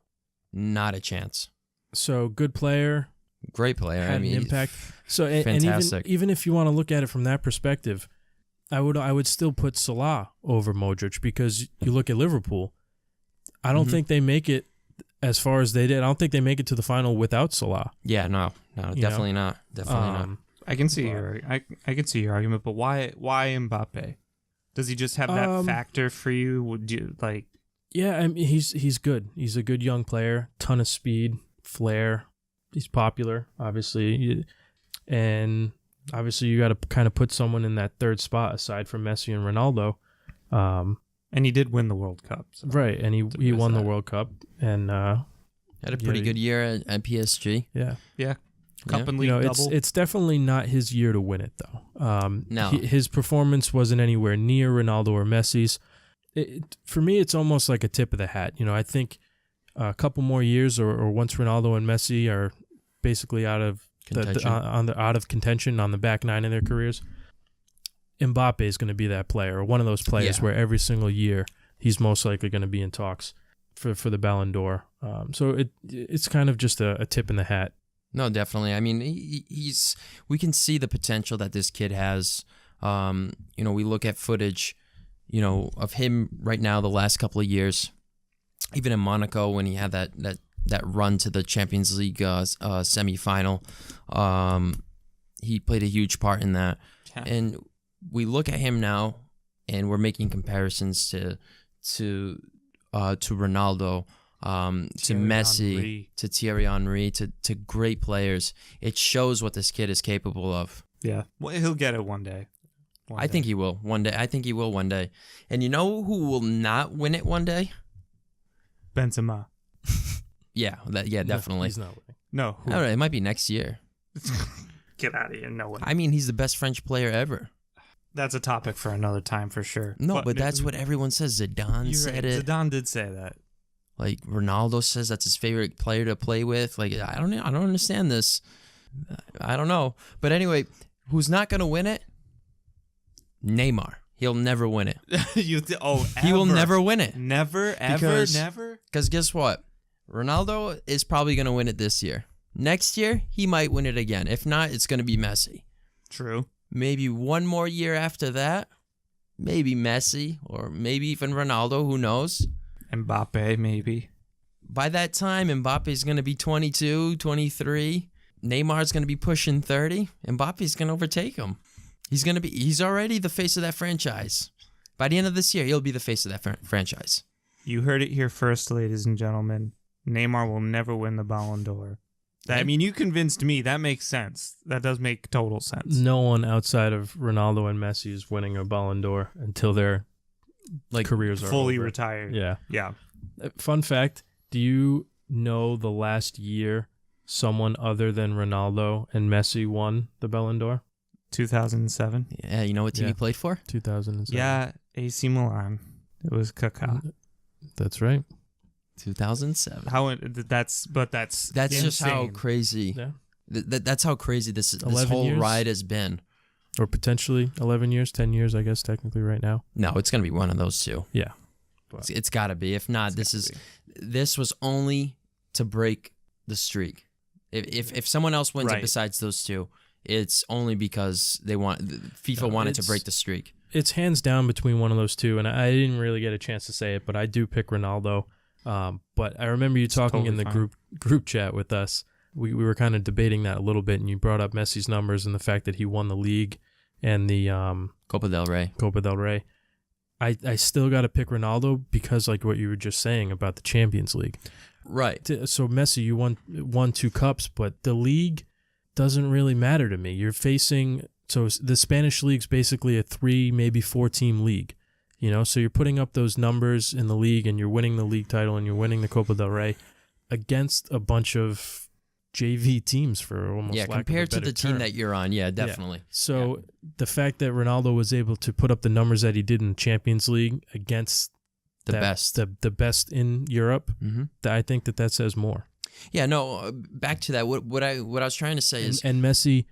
Speaker 1: not a chance.
Speaker 2: So good player,
Speaker 1: great player.
Speaker 2: Had an impact. So
Speaker 1: fantastic.
Speaker 2: And even if you want to look at it from that perspective, I would still put Salah over Modric, because you look at Liverpool. I don't think they make it as far as they did. I don't think they make it to the final without Salah.
Speaker 1: Yeah, no, definitely not. Definitely not.
Speaker 3: I can see your argument, but why Mbappe? Does he just have that factor for you? Would you like?
Speaker 2: Yeah, I mean, he's good. He's a good young player. Ton of speed, flair. He's popular, obviously, and obviously you got to kind of put someone in that third spot aside from Messi and Ronaldo.
Speaker 3: And he did win the World Cup, so
Speaker 2: right? And he won the World Cup, and
Speaker 1: had a pretty good year at PSG.
Speaker 2: Yeah.
Speaker 3: Cup and league double.
Speaker 2: It's definitely not his year to win it, though.
Speaker 1: No.
Speaker 2: His performance wasn't anywhere near Ronaldo or Messi's. For me, it's almost like a tip of the hat. I think a couple more years, or once Ronaldo and Messi are basically out of contention on the back nine of their careers, Mbappe is going to be that player, or one of those players where every single year he's most likely going to be in talks for the Ballon d'Or. So it's kind of just a tip in the hat.
Speaker 1: No, definitely. I mean, we can see the potential that this kid has. We look at footage, of him right now the last couple of years, even in Monaco when he had that run to the Champions League semifinal. He played a huge part in that. Yeah. And we look at him now, and we're making comparisons to Ronaldo, to Messi, Henry. To Thierry Henry, to great players. It shows what this kid is capable of.
Speaker 3: Yeah, well, he'll get it one day.
Speaker 1: I think he will one day. I think he will one day. And you know who will not win it one day?
Speaker 3: Benzema.
Speaker 1: Yeah, definitely.
Speaker 2: He's not winning.
Speaker 3: No,
Speaker 1: I don't know. It might be next year.
Speaker 3: Get out of here. No way.
Speaker 1: I mean, he's the best French player ever.
Speaker 3: That's a topic for another time for sure.
Speaker 1: No, but that's what everyone says. Zidane said it.
Speaker 3: Zidane did say that.
Speaker 1: Like Ronaldo says that's his favorite player to play with. Like I don't understand this. I don't know. But anyway, who's not going to win it? Neymar. He'll never win it. He will never win it.
Speaker 3: Never, ever, never?
Speaker 1: Because guess what? Ronaldo is probably going to win it this year. Next year, he might win it again. If not, it's going to be Messi.
Speaker 3: True.
Speaker 1: Maybe one more year after that, maybe Messi or maybe even Ronaldo. Who knows?
Speaker 3: Mbappe, maybe.
Speaker 1: By that time, Mbappe's going to be 22, 23. Neymar's going to be pushing 30. Mbappe's going to overtake him. He's already the face of that franchise. By the end of this year, he'll be the face of that franchise.
Speaker 3: You heard it here first, ladies and gentlemen. Neymar will never win the Ballon d'Or. I mean, you convinced me. That makes sense. That does make total sense.
Speaker 2: No one outside of Ronaldo and Messi is winning a Ballon d'Or until their careers are
Speaker 3: fully
Speaker 2: over.
Speaker 3: Retired.
Speaker 2: Yeah.
Speaker 3: Yeah.
Speaker 2: Fun fact, do you know the last year someone other than Ronaldo and Messi won the Ballon d'Or?
Speaker 3: 2007.
Speaker 1: Yeah, you know what team he played for?
Speaker 2: 2007.
Speaker 3: Yeah, AC Milan. It was Kaká.
Speaker 2: That's right.
Speaker 1: 2007.
Speaker 3: That's
Speaker 1: insane. Just how crazy.
Speaker 2: Yeah.
Speaker 1: That's how crazy this whole
Speaker 2: years?
Speaker 1: ride has been.
Speaker 2: Or potentially 11 years, 10 years, I guess, technically right now.
Speaker 1: No, it's going to be one of those two.
Speaker 2: Yeah.
Speaker 1: It's got to be. If not, this was only to break the streak. If someone else wins it besides those two, it's only because FIFA wanted to break the streak.
Speaker 2: It's hands down between one of those two, and I didn't really get a chance to say it, but I do pick Ronaldo. But I remember you talking in the group chat with us. We were kind of debating that a little bit, and you brought up Messi's numbers and the fact that he won the league and the
Speaker 1: Copa del Rey.
Speaker 2: I still got to pick Ronaldo because, like what you were just saying about the Champions League.
Speaker 1: Right.
Speaker 2: So Messi, you won 2 cups, but the league doesn't really matter to me. You're facing the Spanish league's basically a 3, maybe 4 team league. So you're putting up those numbers in the league, and you're winning the league title, and you're winning the Copa del Rey against a bunch of JV teams for almost lack
Speaker 1: compared
Speaker 2: of a
Speaker 1: to the
Speaker 2: term.
Speaker 1: team that you're on. Yeah, definitely.
Speaker 2: Yeah. So the fact that Ronaldo was able to put up the numbers that he did in the Champions League against the best in Europe, I think that says more.
Speaker 1: Yeah, no. Back to that. What I was trying to say is,
Speaker 2: and Messi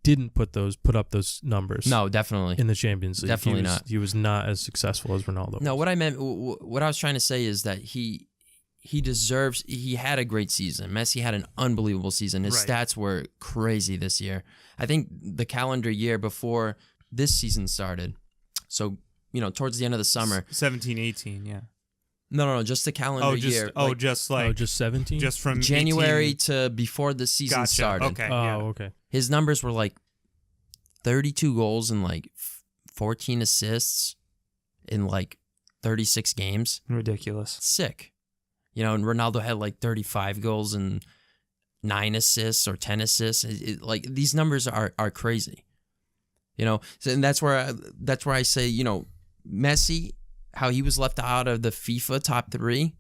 Speaker 2: didn't put up those numbers.
Speaker 1: No, definitely
Speaker 2: in the Champions League.
Speaker 1: Definitely not.
Speaker 2: He was not as successful as Ronaldo.
Speaker 1: No, what I was trying to say is that he deserves. He had a great season. Messi had an unbelievable season. His stats were crazy this year. I think the calendar year before this season started. So towards the end of the summer,
Speaker 3: 17, 18, yeah.
Speaker 1: No, just the calendar year.
Speaker 3: Just
Speaker 2: 17?
Speaker 3: Just from
Speaker 1: January
Speaker 3: 18.
Speaker 1: to before the season started.
Speaker 3: Okay.
Speaker 2: Okay.
Speaker 1: His numbers were like 32 goals and like 14 assists in like 36 games.
Speaker 3: Ridiculous.
Speaker 1: Sick. And Ronaldo had like 35 goals and 9 assists or 10 assists. Like these numbers are crazy. And that's where I say, Messi, how he was left out of the FIFA top 3,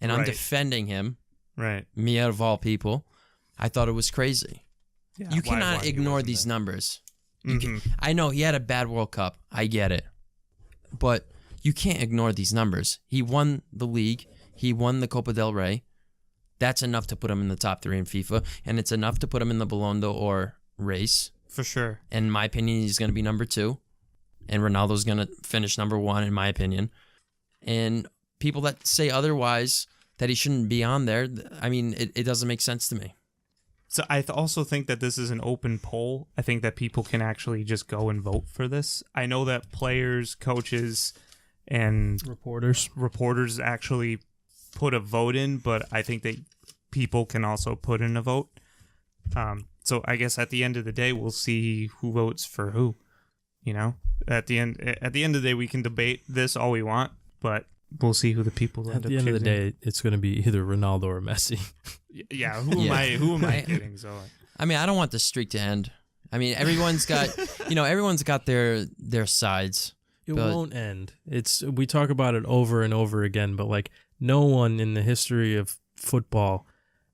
Speaker 1: and I'm defending him.
Speaker 3: Right.
Speaker 1: Me out of all people. I thought it was crazy.
Speaker 3: Yeah,
Speaker 1: you cannot ignore these numbers. I know he had a bad World Cup. I get it. But you can't ignore these numbers. He won the league. He won the Copa del Rey. That's enough to put him in the top 3 in FIFA, and it's enough to put him in the Ballon d'Or race.
Speaker 3: For sure.
Speaker 1: In my opinion, he's going to be number 2. and Ronaldo's going to finish number 1, in my opinion. And people that say otherwise, that he shouldn't be on there, I mean, it doesn't make sense to me.
Speaker 3: So I also think that this is an open poll. I think that people can actually just go and vote for this. I know that players, coaches, and reporters actually put a vote in, but I think that people can also put in a vote. So I guess at the end of the day, we'll see who votes for who. You know, at the end of the day, we can debate this all we want, but we'll see who the people end up choosing.
Speaker 2: At the end of the day, it's going to be either Ronaldo or Messi.
Speaker 3: Yeah, who am I kidding? So,
Speaker 1: I mean, I don't want the streak to end. I mean, everyone's got, everyone's got their sides.
Speaker 2: It won't end. We talk about it over and over again, but like no one in the history of football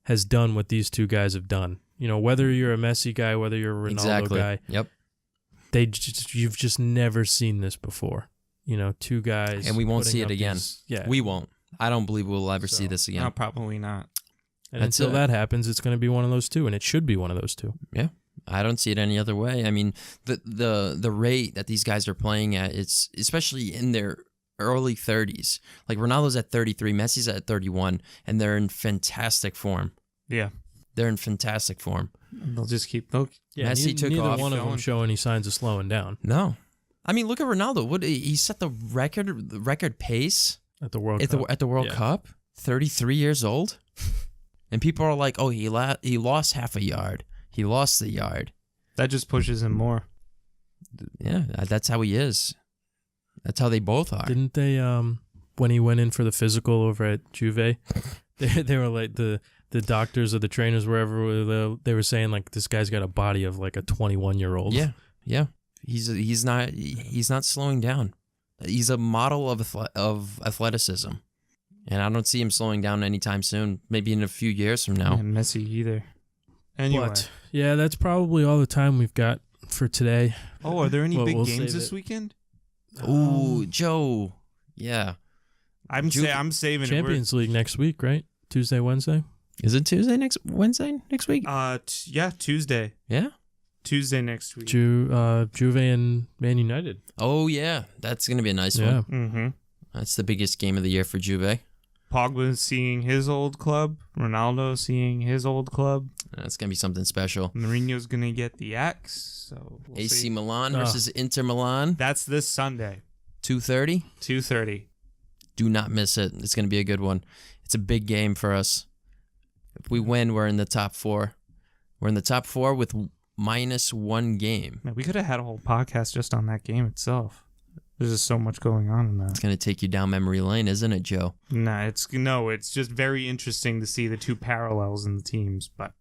Speaker 2: has done what these two guys have done. You know, whether you're a Messi guy, whether you're a Ronaldo guy.
Speaker 1: Yep.
Speaker 2: You've just never seen this before. You know, two guys.
Speaker 1: And we won't see it again.
Speaker 2: Yeah.
Speaker 1: We won't. I don't believe we'll ever see this again.
Speaker 3: No, probably not.
Speaker 2: And until that happens, it's going to be one of those two, and it should be one of those two.
Speaker 1: Yeah. I don't see it any other way. I mean, the rate that these guys are playing at, it's especially in their early 30s. Like Ronaldo's at 33, Messi's at 31, and they're in fantastic form.
Speaker 3: Yeah.
Speaker 1: They're in fantastic form.
Speaker 3: They'll just keep
Speaker 2: Yeah,
Speaker 1: Messi took
Speaker 2: neither
Speaker 1: off.
Speaker 2: one of them show any signs of slowing down.
Speaker 1: No. I mean, look at Ronaldo. He set the record pace
Speaker 2: at the World Cup.
Speaker 1: At the World Cup, 33 years old. And people are like, "Oh, he lost half a yard. He lost the yard."
Speaker 3: That just pushes him more.
Speaker 1: Yeah, that's how he is. That's how they both are.
Speaker 2: Didn't they when he went in for the physical over at Juve, they were like the doctors or the trainers wherever they were saying like this guy's got a body of like a 21-year-old.
Speaker 1: Yeah. Yeah. He's not slowing down. He's a model of athleticism. And I don't see him slowing down anytime soon. Maybe in a few years from now.
Speaker 3: And Messi either. Anyway.
Speaker 2: But, yeah, that's probably all the time we've got for today.
Speaker 3: Oh, are there any big games this weekend?
Speaker 1: Ooh, Joe. Yeah.
Speaker 3: I'm saving
Speaker 2: Champions League next week, right? Tuesday, Wednesday?
Speaker 1: Is it Wednesday next week?
Speaker 3: Yeah, Tuesday.
Speaker 1: Yeah?
Speaker 3: Tuesday next week.
Speaker 2: Juve and Man United.
Speaker 1: Oh, yeah. That's going to be a nice one.
Speaker 3: Mm-hmm.
Speaker 1: That's the biggest game of the year for Juve.
Speaker 3: Pogba seeing his old club. Ronaldo seeing his old club.
Speaker 1: That's going to be something special.
Speaker 3: Mourinho's going to get the X. So we'll
Speaker 1: AC
Speaker 3: see.
Speaker 1: Milan versus Inter Milan.
Speaker 3: That's this Sunday.
Speaker 1: 2:30?
Speaker 3: 2:30.
Speaker 1: Do not miss it. It's going to be a good one. It's a big game for us. If we win, we're in the top 4. We're in the top 4 with -1 game.
Speaker 3: Man, we could have had a whole podcast just on that game itself. There's just so much going on in that.
Speaker 1: It's going to take you down memory lane, isn't it, Joe?
Speaker 3: It's just very interesting to see the two parallels in the teams. But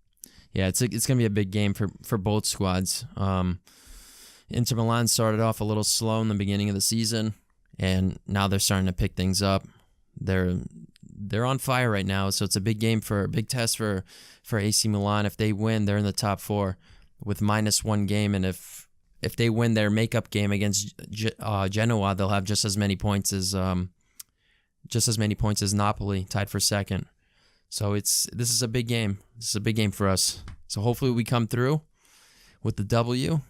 Speaker 1: yeah, it's going to be a big game for both squads. Inter Milan started off a little slow in the beginning of the season, and now they're starting to pick things up. They're on fire right now, so it's a big test for AC Milan. If they win, they're in the top 4 with -1 game, and if they win their makeup game against Genoa, they'll have just as many points as Napoli, tied for second. So this is a big game. This is a big game for us. So hopefully we come through with the W.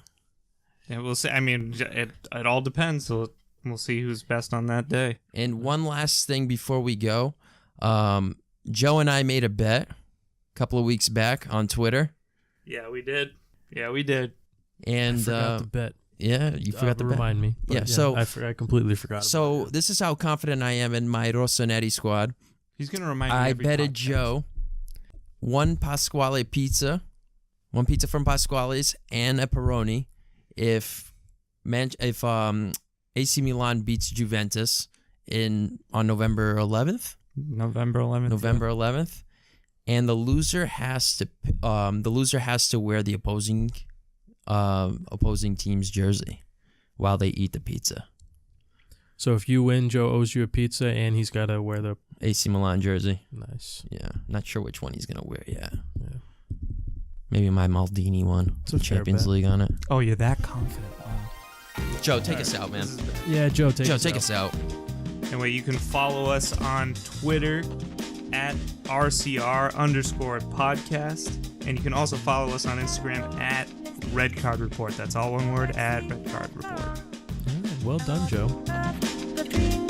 Speaker 3: Yeah, we'll see. I mean, it all depends. So we'll see who's best on that day.
Speaker 1: And one last thing before we go, Joe and I made a bet a couple of weeks back on Twitter.
Speaker 3: Yeah, we did.
Speaker 1: And
Speaker 2: I forgot the bet.
Speaker 1: Yeah, you forgot to
Speaker 2: remind me.
Speaker 1: Yeah, so
Speaker 2: I completely forgot.
Speaker 1: So this is how confident I am in my Rossoneri squad.
Speaker 3: He's gonna remind me.
Speaker 1: I
Speaker 3: every
Speaker 1: betted
Speaker 3: podcast.
Speaker 1: Joe one pizza from Pasquale's and a pepperoni if AC Milan beats Juventus on November 11th.
Speaker 3: November 11th.
Speaker 1: And the loser has to wear the opposing team's jersey while they eat the pizza.
Speaker 2: So if you win, Joe owes you a pizza, and he's got to wear the
Speaker 1: AC Milan jersey.
Speaker 2: Nice.
Speaker 1: Yeah, not sure which one he's gonna wear. Yeah. Maybe my Maldini one. Some Champions League on it.
Speaker 3: Oh, you're that confident. Wow.
Speaker 1: Joe, take us out, man.
Speaker 2: Yeah, Joe, take
Speaker 1: us out.
Speaker 3: Anyway, you can follow us on Twitter at RCR_podcast. And you can also follow us on Instagram at Red Card Report. That's all one word, at Red Card Report.
Speaker 2: Well done, Joe.
Speaker 4: The